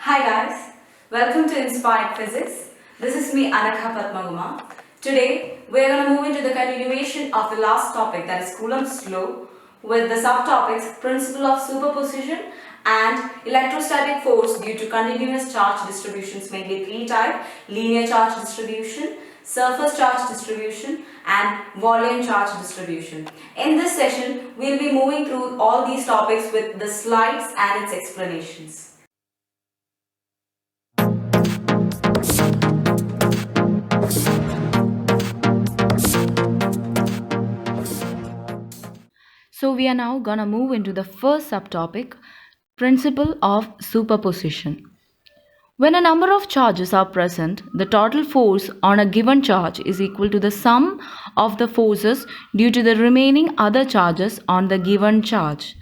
Hi guys, welcome to Inspired Physics. This is me Anakha Padmaguma. Today we are going to move into the continuation of the last topic, that is Coulomb's law, with the subtopics principle of superposition and electrostatic force due to continuous charge distributions, mainly three types: linear charge distribution, surface charge distribution and volume charge distribution. In this session we will be moving through all these topics with the slides and its explanations. So we are now gonna move into the first subtopic, principle of superposition. When a number of charges are present, the total force on a given charge is equal to the sum of the forces due to the remaining other charges on the given charge.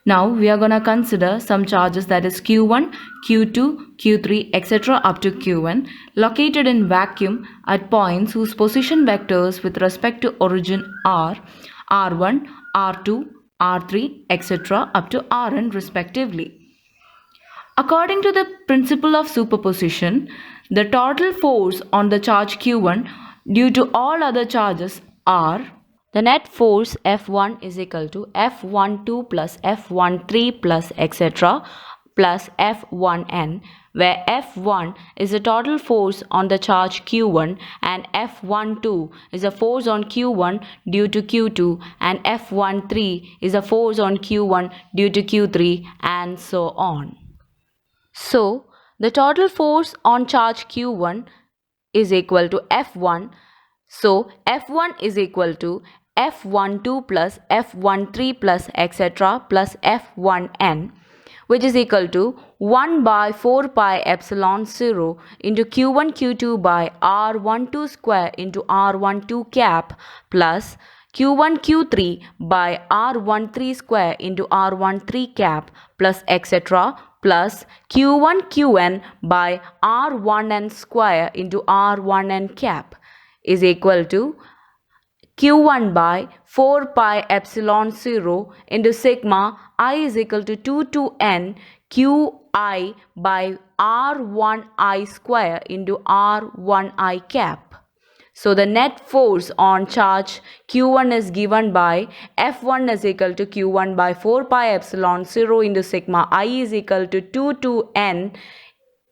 Now we are gonna consider some charges, that is Q1, Q2, Q3, etc. up to Qn, located in vacuum at points whose position vectors with respect to origin are R1, R2, R3, etc. up to Rn respectively. According to the principle of superposition, the total force on the charge Q1 due to all other charges are the net force F1 is equal to F12 plus F13 plus etc. plus F1n, where F1 is the total force on the charge Q1 and F12 is a force on Q1 due to Q2 and F13 is a force on Q1 due to Q3 and so on. So, the total force on charge Q1 is equal to F1. So, F1 is equal to F12 plus F13 plus etc. plus F1n, which is equal to 1 by 4 pi epsilon 0 into Q1 Q2 by R12 square into R12 cap plus Q1 Q3 by R13 square into R13 cap plus etc. plus Q1 Qn by R1n square into R1n cap is equal to Q1 by 4 pi epsilon 0 into sigma I is equal to 2 to n Qi by R1i square into R1i cap. So the net force on charge Q1 is given by F1 is equal to Q1 by 4 pi epsilon 0 into sigma I is equal to 2 to n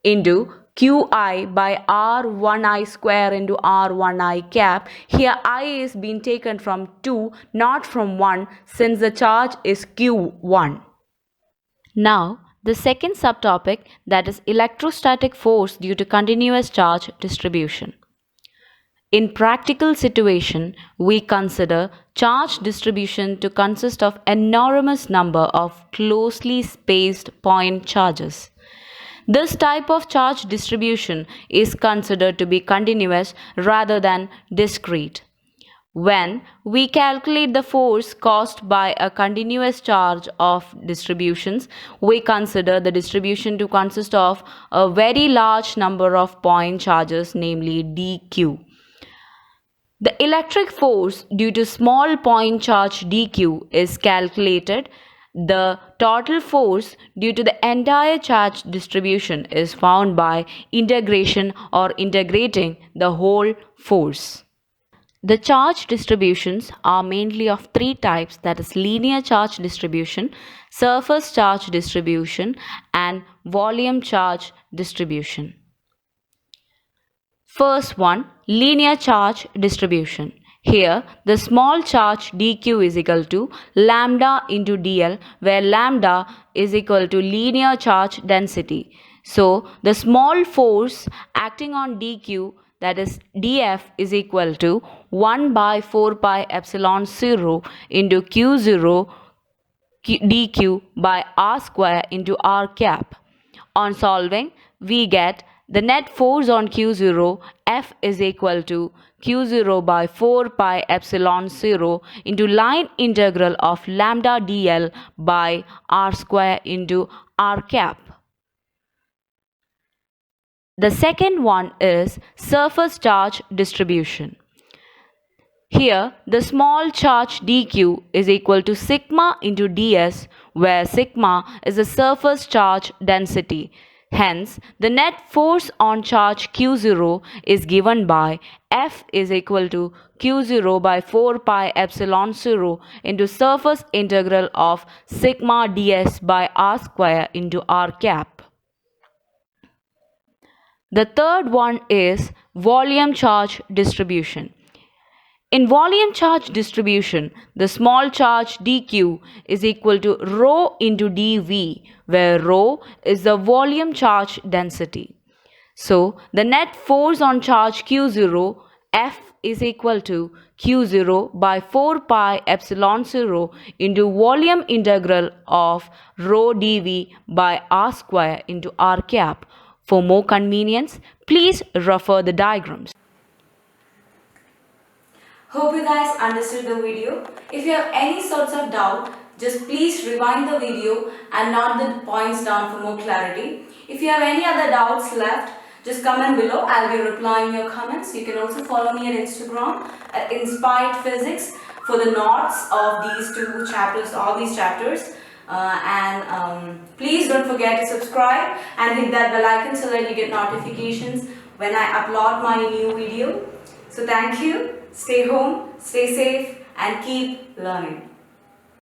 into Qi by R1i square into R1i cap. Here I is being taken from 2, not from 1, since the charge is Q1. Now, the second subtopic, that is electrostatic force due to continuous charge distribution. In practical situation, we consider charge distribution to consist of enormous number of closely spaced point charges. This type of charge distribution is considered to be continuous rather than discrete. When we calculate the force caused by a continuous charge of distributions, we consider the distribution to consist of a very large number of point charges, namely dq. The electric force due to small point charge dq is calculated. The total force due to the entire charge distribution is found by integration or integrating the whole force. The charge distributions are mainly of three types, that is linear charge distribution, surface charge distribution and volume charge distribution. First one, linear charge distribution. Here, the small charge dq is equal to lambda into dl, where lambda is equal to linear charge density. So, the small force acting on dq, that is df, is equal to 1 by 4 pi epsilon 0 into q0 dq by r square into r cap. On solving, we get the net force on Q0 F is equal to Q0 by 4 pi epsilon 0 into line integral of lambda dl by r square into r cap. The second one is surface charge distribution. Here, the small charge dq is equal to sigma into ds, where sigma is the surface charge density. Hence, the net force on charge Q0 is given by F is equal to Q0 by 4 pi epsilon 0 into surface integral of sigma ds by r square into r cap. The third one is volume charge distribution. In volume charge distribution, the small charge dq is equal to rho into dv, where rho is the volume charge density. So, the net force on charge q0 F is equal to q0 by 4 pi epsilon 0 into volume integral of rho dv by r square into r cap. For more convenience, please refer the diagrams. Hope you guys understood the video. If you have any sorts of doubt, just please rewind the video and note the points down for more clarity. If you have any other doubts left, just comment below. I'll be replying your comments. You can also follow me on Instagram at Inspired Physics for the notes of these two chapters, all these chapters. Please don't forget to subscribe and hit that bell icon so that you get notifications when I upload my new video. So thank you. Stay home, stay safe, and keep learning.